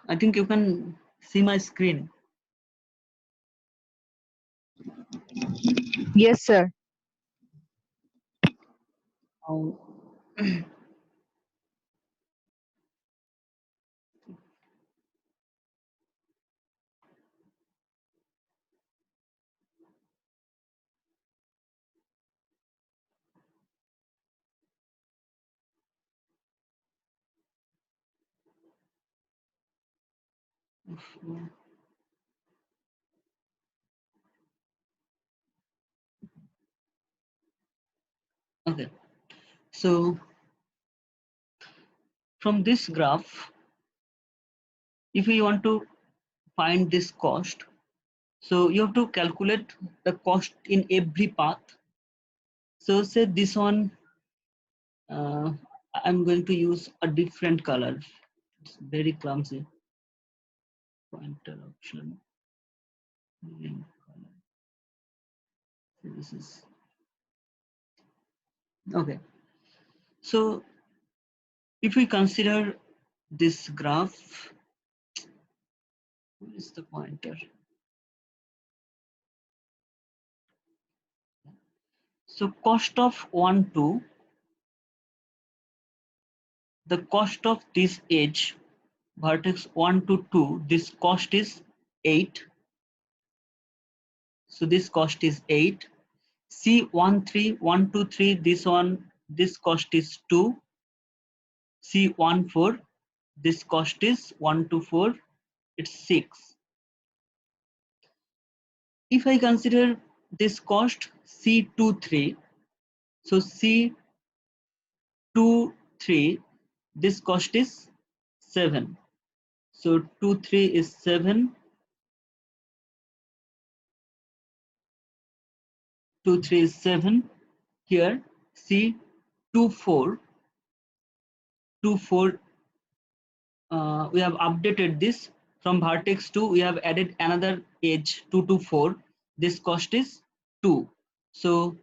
I think you can see my screen. Yes, sir. Oh, okay. So from this graph, if we want to find this cost, so you have to calculate the cost in every path. So say this one, I'm going to use a different color. It's very clumsy. Pointer option. Green color. So this is okay. So if we consider this graph, where is the pointer? So cost of 1, 2, the cost of this edge, vertex 1 to 2, this cost is 8. So this cost is 8. C1, 3, 1, 2, 3, this one, this cost is 2. C1, 4, this cost is 1 to 4, it's 6. If I consider this cost C2, 3, so C2, 3, this cost is 7. So 2, 3 is 7. 2, 3 is 7. Here C2, 4. 2, 4, we have updated this. From vertex 2, we have added another edge 2 to 4. This cost is 2. So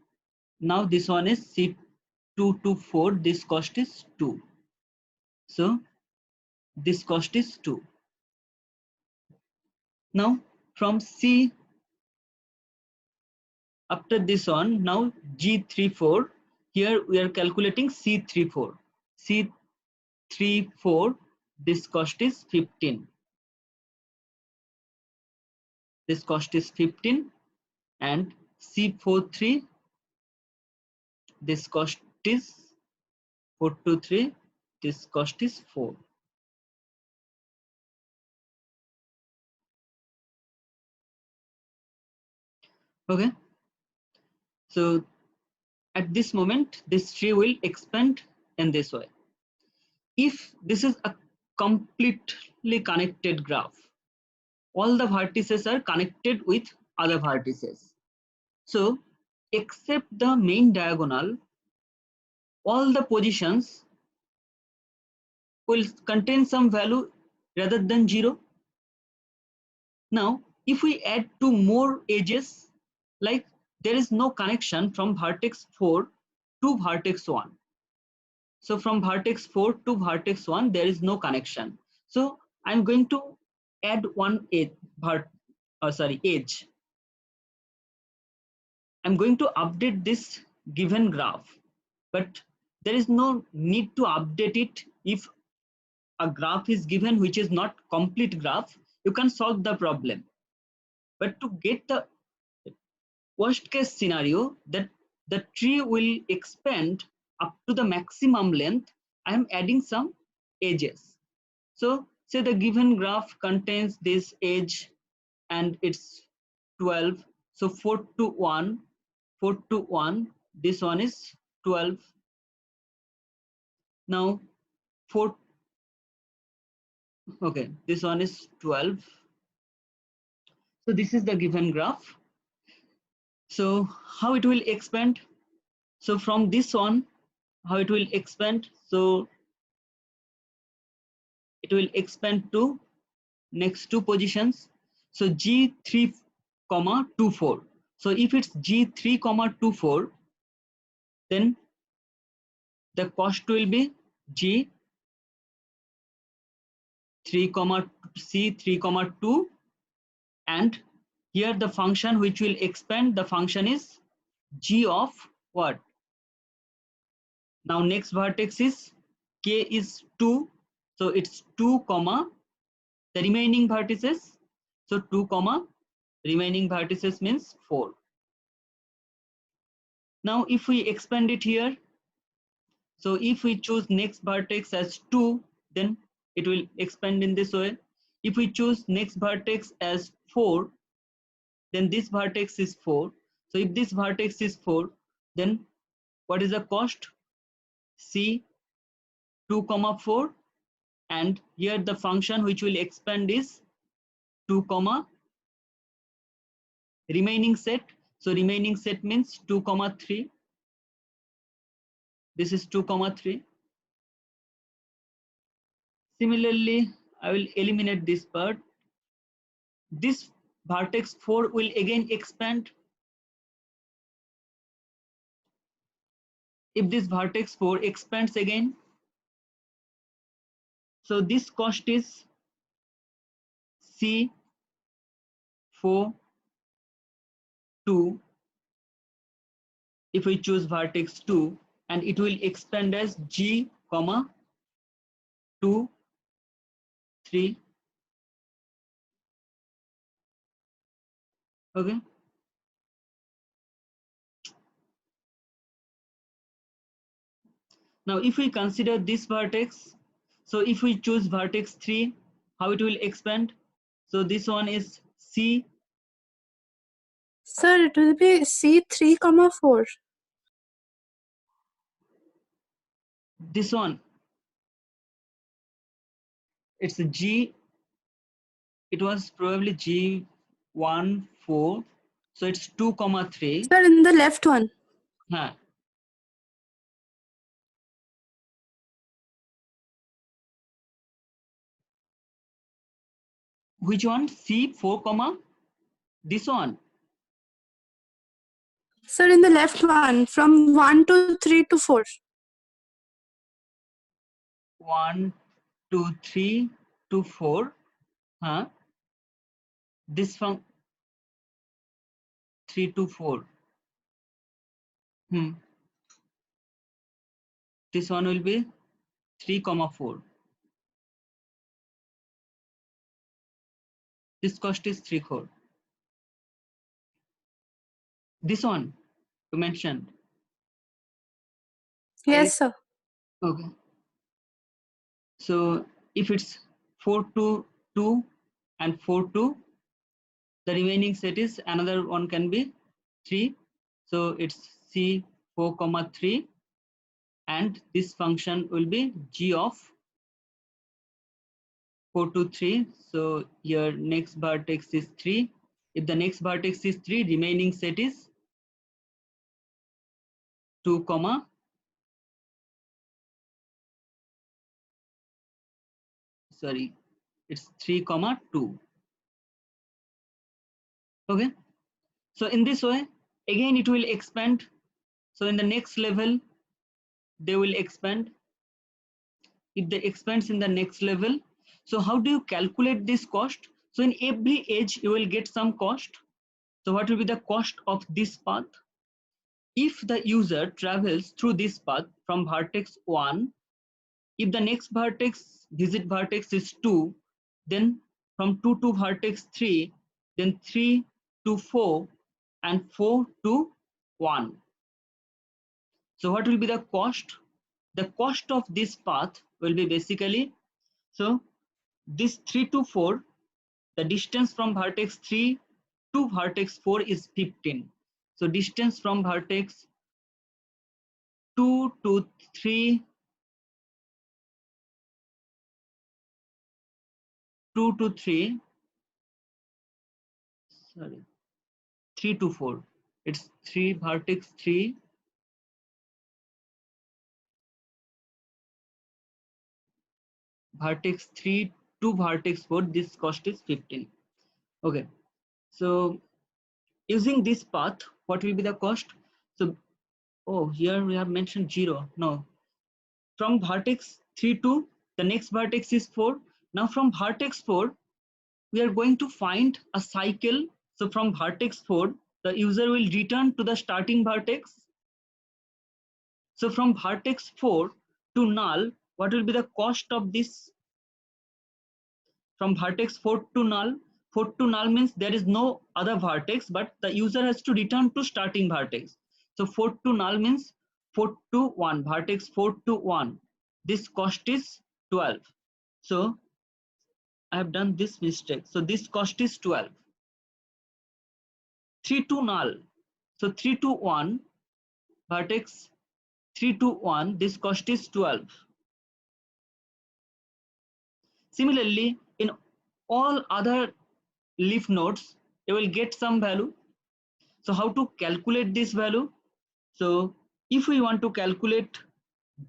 now this one is C2 to 4. This cost is 2. So this cost is 2. Now from C, after this one, now G34, here we are calculating C34. C34, this cost is 15. This cost is 15. And C43, this cost is 423, this cost is 4. Okay, so at this moment this tree will expand in this way. If this is a completely connected graph, all the vertices are connected with other vertices, so except the main diagonal, all the positions will contain some value rather than 0. Now if we add 2 more edges, like there is no connection from vertex 4 to vertex 1. So from vertex 4 to vertex 1, there is no connection. So I'm going to add one edge, edge. I'm going to update this given graph, but there is no need to update it. If a graph is given which is not complete graph, you can solve the problem. But to get the worst case scenario that the tree will expand up to the maximum length, I am adding some edges. So say the given graph contains this edge and it's 12. So 4 to 1, 4 to 1, this one is 12. Now 4, okay, this one is 12. So this is the given graph. So how it will expand? So from this one, how it will expand? So it will expand to next two positions. So G3, 24. So if it's G3, 24, then the cost will be G 3 comma c 3 comma 2, and here the function which will expand, the function is g of what? Now next vertex is k is 2, so it's 2 comma the remaining vertices, so 2 comma remaining vertices means 4. Now if we expand it here, so if we choose next vertex as 2, then it will expand in this way. If we choose next vertex as 4, then this vertex is 4. So if this vertex is 4, then what is the cost? C 2 comma 4, and here the function which will expand is 2 comma remaining set. So remaining set means 2 comma 3. This is 2 comma 3. Similarly, I will eliminate this part. This vertex 4 will again expand. If this vertex 4 expands again, so this cost is C 4 2 if we choose vertex 2, and it will expand as G comma 2 3. Okay. Now if we consider this vertex, so if we choose vertex 3, how it will expand? So this one is C. Sir, it will be C3 comma 4. This one, it's a G. It was probably G1 4. So it's 2 comma 3. Sir, in the left one. Huh. Which one? C 4 comma this one. Sir, in the left one, from 1 to 3 to 4. 1 2 3 to 4. Huh? This from 3 to 4. This one will be 3 comma 4. This cost is 3 4. This one you mentioned. Yes, sir. Okay. So if it's 4 to 2 and 4 to, the remaining set is another one can be 3. So it's C 4 comma 3, and this function will be G of 4 to 3. So your next vertex is 3. If the next vertex is 3, remaining set is 2 comma sorry, it's 3 comma 2. Okay. So in this way, again it will expand. So in the next level, they will expand. If they expands in the next level, so how do you calculate this cost? So in every edge, you will get some cost. So what will be the cost of this path? If the user travels through this path from vertex 1, if the next vertex, visit vertex is 2, then from 2 to vertex 3, then 3 to 4, and 4 to 1. So what will be the cost? The cost of this path will be basically, so this 3 to 4, the distance from vertex 3 to vertex 4 is 15. So distance from vertex 2 to 3, 2 to 3, sorry, 3 to 4. It's 3 vertex 3, vertex 3 to vertex 4, this cost is 15. Okay. So using this path, what will be the cost? So, oh, here we have mentioned 0. No. From vertex 3 to the next vertex is 4. Now from vertex 4, we are going to find a cycle. So from vertex 4, the user will return to the starting vertex. So from vertex 4 to null, what will be the cost of this? From vertex 4 to null, 4 to null means there is no other vertex, but the user has to return to starting vertex. So 4 to null means 4 to 1, vertex 4 to 1. This cost is 12. So I have done this mistake. So this cost is 12. 3 to null. So 3 to 1, vertex 3 to 1, this cost is 12. Similarly, in all other leaf nodes, you will get some value. So how to calculate this value? So if we want to calculate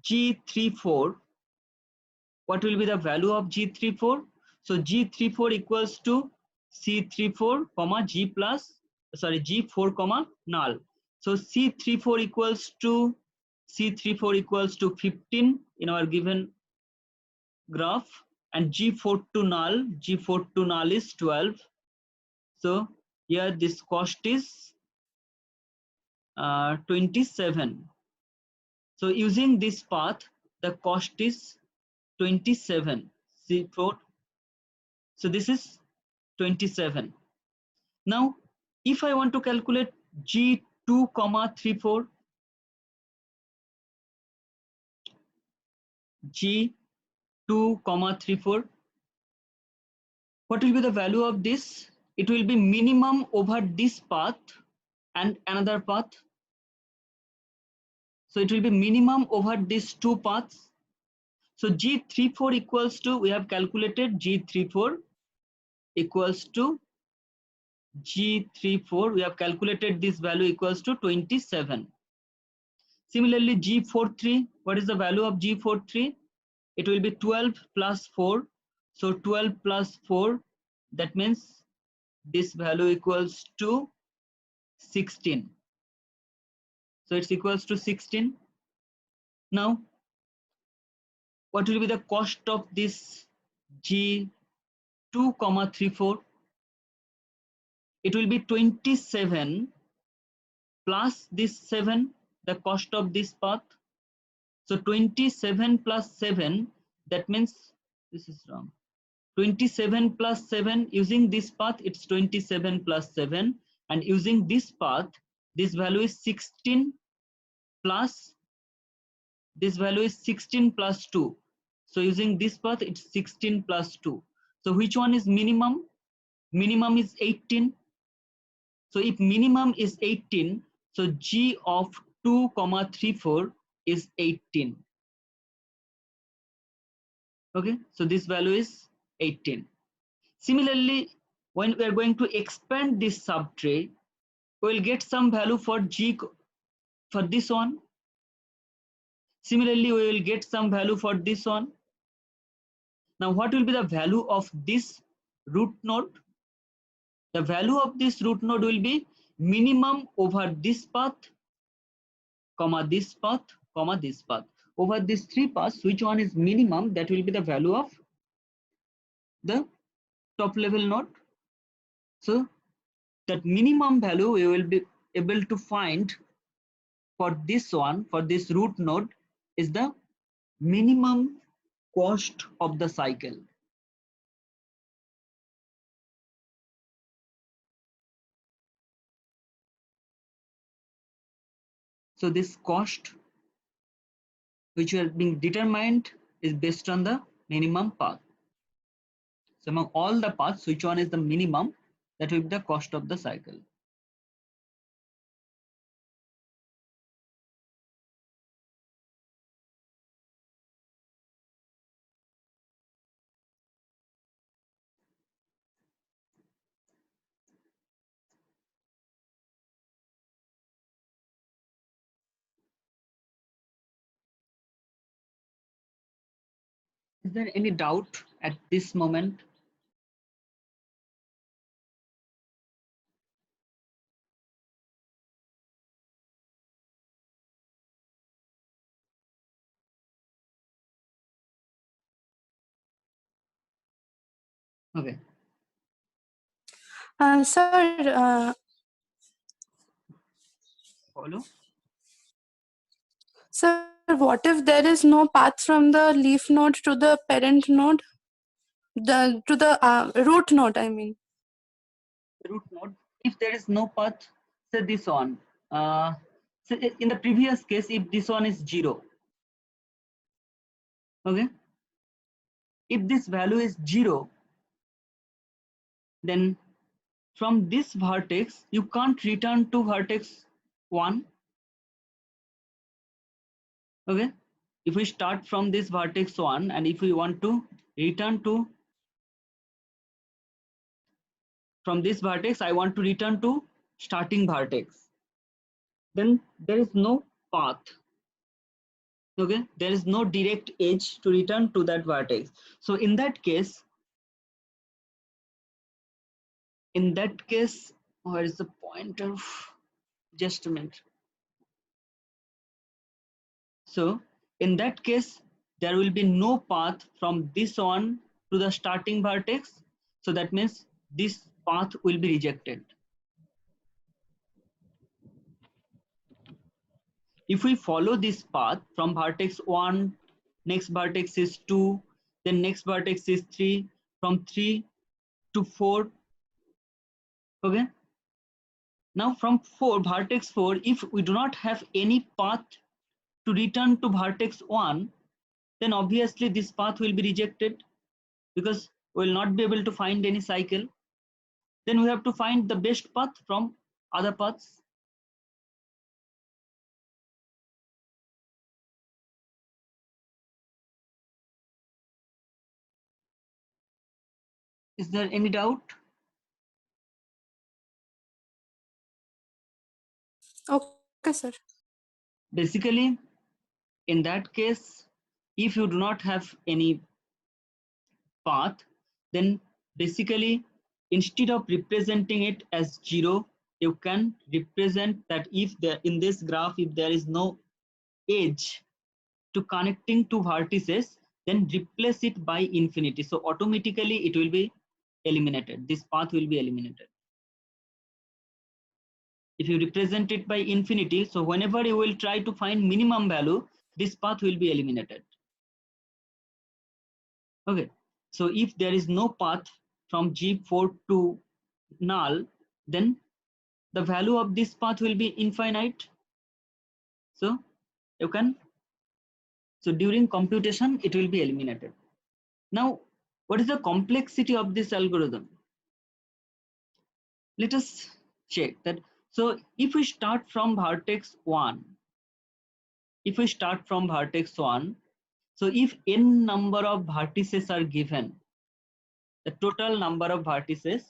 G34, what will be the value of G34? So G34 equals to C34 comma G4 comma null. So C34 equals to 15 in our given graph, and G4 to null is 12. So here this cost is 27. So using this path, the cost is 27. C4. So this is 27. Now, if I want to calculate G2 comma 34, G2 comma 34, what will be the value of this? It will be minimum over this path and another path. So it will be minimum over these two paths. So G34 equals to, we have calculated G34 equals to G34, we have calculated this value equals to 27. Similarly, G43, what is the value of G43? It will be 12 plus 4. So 12 plus 4, that means this value equals to 16. So it's equals to 16. Now, what will be the cost of this G2 comma 34? It will be 27 plus this 7, the cost of this path. So 27 plus 7, that means this is wrong. 27 plus 7, using this path, it's 27 plus 7. And using this path, this value is 16 plus, this value is 16 plus 2. So using this path, it's 16 plus 2. So which one is minimum? Minimum is 18. So if minimum is 18, so G of 2 comma 34 is 18. Okay, so this value is 18. Similarly, when we are going to expand this subtree, we will get some value for G for this one. Similarly, we will get some value for this one. Now, what will be the value of this root node? The value of this root node will be minimum over this path, comma this path, comma this path. Over these three paths, which one is minimum? That will be the value of the top level node. So that minimum value we will be able to find for this one, for this root node, is the minimum cost of the cycle. So this cost which are being determined is based on the minimum path. So among all the paths, which one is the minimum? That will be the cost of the cycle. Is there any doubt at this moment? Okay. Sir, Follow. sir, what if there is no path from the leaf node to the parent node? To the root node, I mean. Root node. If there is no path, say this one. So in the previous case, if this one is 0, okay. If this value is 0, then from this vertex you can't return to vertex 1. Okay. If we start from this vertex 1 and if we want to return to from this vertex, I want to return to starting vertex, then there is no path. Okay, there is no direct edge to return to that vertex. So in that case, where is the pointer? Just a minute. So in that case, there will be no path from this one to the starting vertex. So that means this path will be rejected. If we follow this path from vertex 1, next vertex is 2, then next vertex is 3, from 3 to 4. Okay. Now from vertex 4, if we do not have any path to return to vertex 1, then obviously this path will be rejected because we will not be able to find any cycle. Then we have to find the best path from other paths. Is there any doubt? Okay, sir. Basically, in that case, if you do not have any path, then basically instead of representing it as 0, you can represent that if there in this graph, if there is no edge to connecting two vertices, then replace it by infinity. So automatically it will be eliminated. This path will be eliminated. If you represent it by infinity, so whenever you will try to find minimum value, this path will be eliminated. Okay. So if there is no path from G4 to null, then the value of this path will be infinite. So you can, so during computation, it will be eliminated. Now, what is the complexity of this algorithm? Let us check that. So if we start from vertex 1, so if n number of vertices are given, the total number of vertices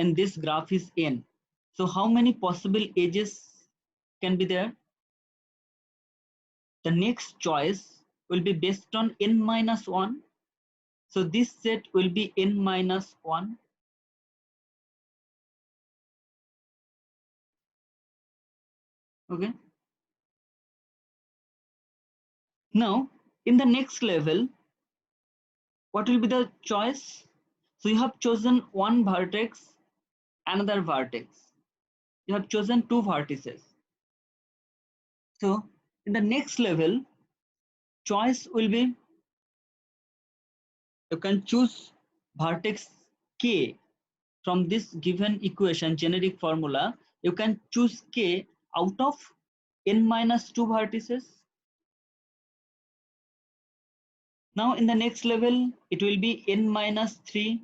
in this graph is n. So how many possible edges can be there? The next choice will be based on n minus 1. So this set will be n minus 1. Okay. Now, in the next level, what will be the choice? So you have chosen one vertex, another vertex. You have chosen two vertices. So in the next level, choice will be, you can choose vertex k from this given equation, generic formula. You can choose k out of n minus 2 vertices. Now in the next level, it will be n minus 3.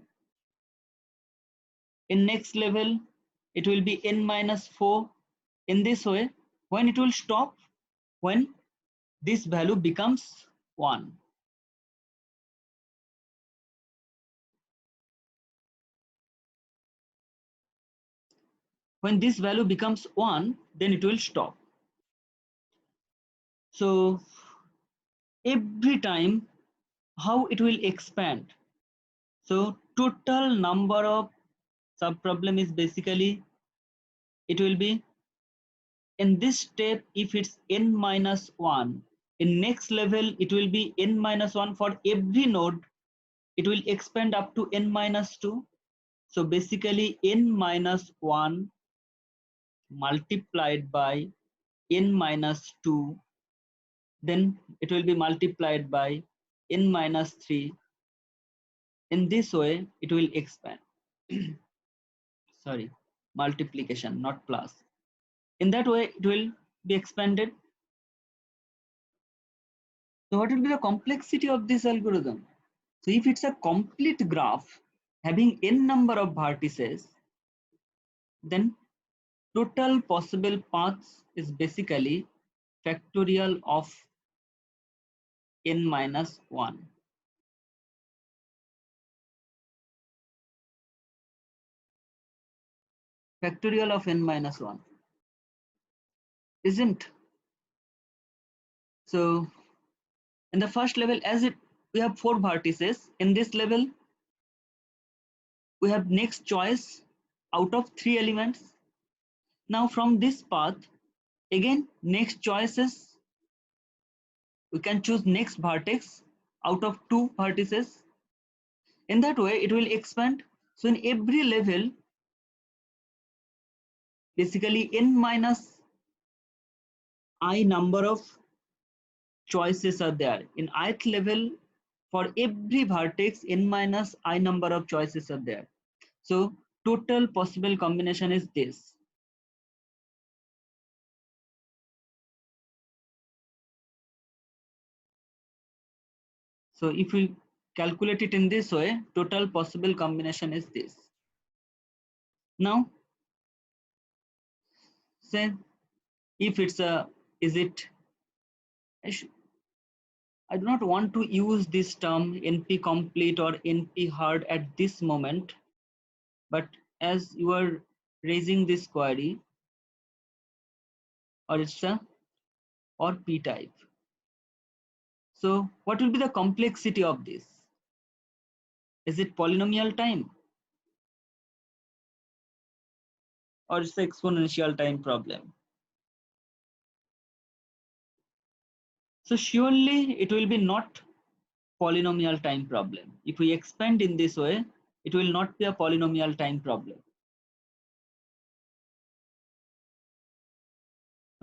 In next level, it will be n minus 4. In this way, when it will stop? When this value becomes 1. When this value becomes 1, then it will stop. So every time, how it will expand? So total number of subproblem is basically, it will be in this step, if it's n minus 1, in next level it will be n minus 1 for every node it will expand up to n minus 2. So basically n minus 1 multiplied by n minus 2, then it will be multiplied by n minus 3. In this way, it will expand. Sorry, multiplication, not plus. In that way, it will be expanded. So what will be the complexity of this algorithm? So if it's a complete graph having n number of vertices, then total possible paths is basically factorial of n minus 1. Factorial of n minus 1, isn't? So in the first level, as it we have 4 vertices, in this level we have next choice out of 3 elements. Now from this path, again next choices, we can choose next vertex out of 2 vertices. In that way, it will expand. So in every level, basically n minus I number of choices are there. In ith level, for every vertex, n minus I number of choices are there. So total possible combination is this. So if we calculate it in this way, total possible combination is this. Now, say if it's a, is it, I do not want to use this term NP complete or NP hard at this moment, but as you are raising this query, or it's a, or P type. So what will be the complexity of this? Is it polynomial time? Or it's the exponential time problem? So surely it will be not polynomial time problem. If we expand in this way, it will not be a polynomial time problem.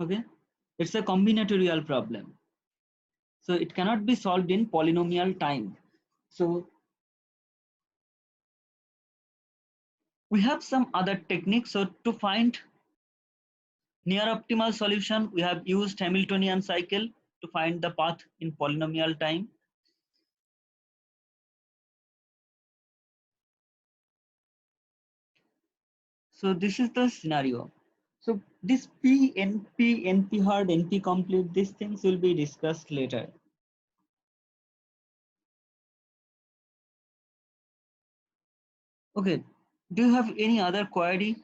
Okay, it's a combinatorial problem. So it cannot be solved in polynomial time. So we have some other techniques. So to find near optimal solution, we have used Hamiltonian cycle to find the path in polynomial time. So this is the scenario. So this P, NP, NP hard, NP complete, these things will be discussed later. Okay, do you have any other query?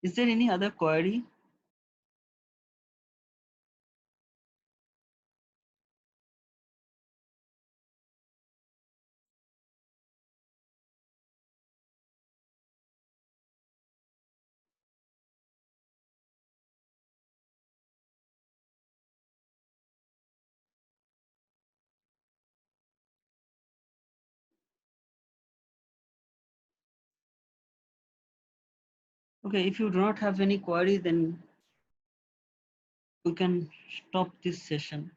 Is there any other query? Okay, if you do not have any query, then we can stop this session.